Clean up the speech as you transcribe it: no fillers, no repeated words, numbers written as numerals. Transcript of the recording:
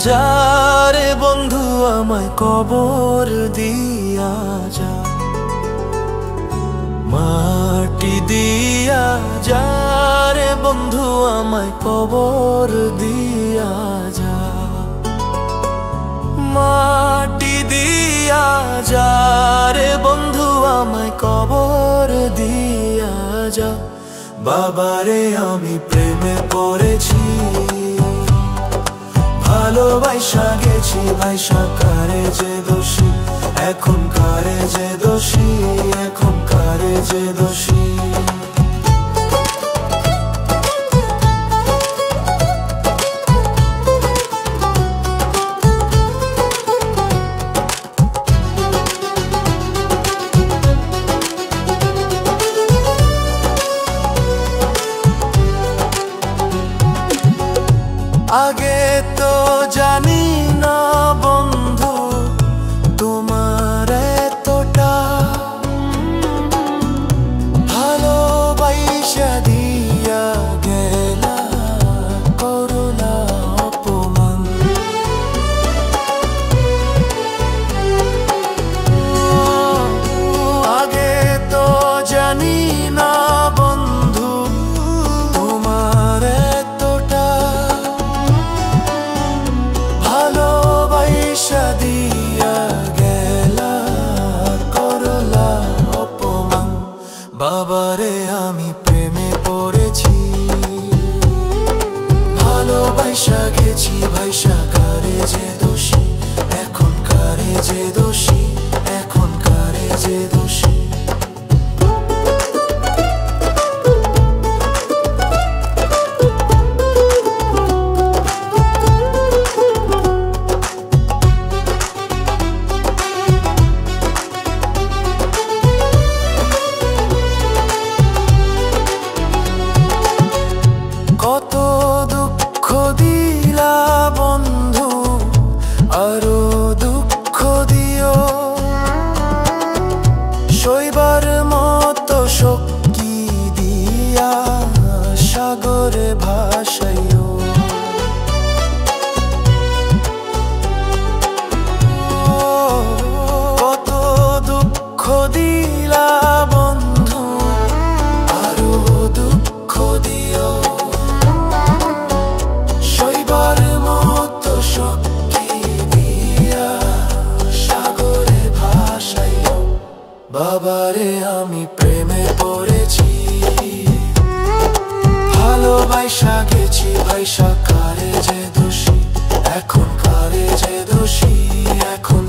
যারে বন্ধু আমায় কবর দিয়া যা, মাটি দিয়া যারে বন্ধু আমায় কবর দিয়া যা, মাটি দিয়া যারে বন্ধু আমায় কবর দিয়া যা। বাবারে আমি প্রেমে পড়েছি, ভালোবাসা গেছি ভাইসা, কারে যে দোষী এখন, কারে যে দোষী এখন, কারে যে দোষী। আগে তো জানি না বন্ধু তোমার এতটা, ভালোবাসা দিয়া গেলা করলা অপমান। আগে তো জানি না বন্ধু তোমার এতটা, ভালোবাসা দিয়া গেলা করলা অপমান। বাবারে আমি প্রেমে পড়েছি, ভালোবাসা গেছি ভাইসা, কারে যে দোষী এখন, কারে যে দোষী এখন, কারে যে দোষী। কত দুঃখ দিলা বন্ধু, আরো দুঃখ দিও, সইবার মতো শক্তি দিয়া সাগরে ভাসাইও। কত দুঃখ দিলা বন্ধু, আরো দুঃখ দিও, সইবার মতো শক্তি দিয়া সাগরে ভাসাইও। বাবারে আমি প্রেমে পড়েছি, ভালোবাসা গেছি ভাইসা, কারে যে দোষী এখন, কারে যে দোষী এখন,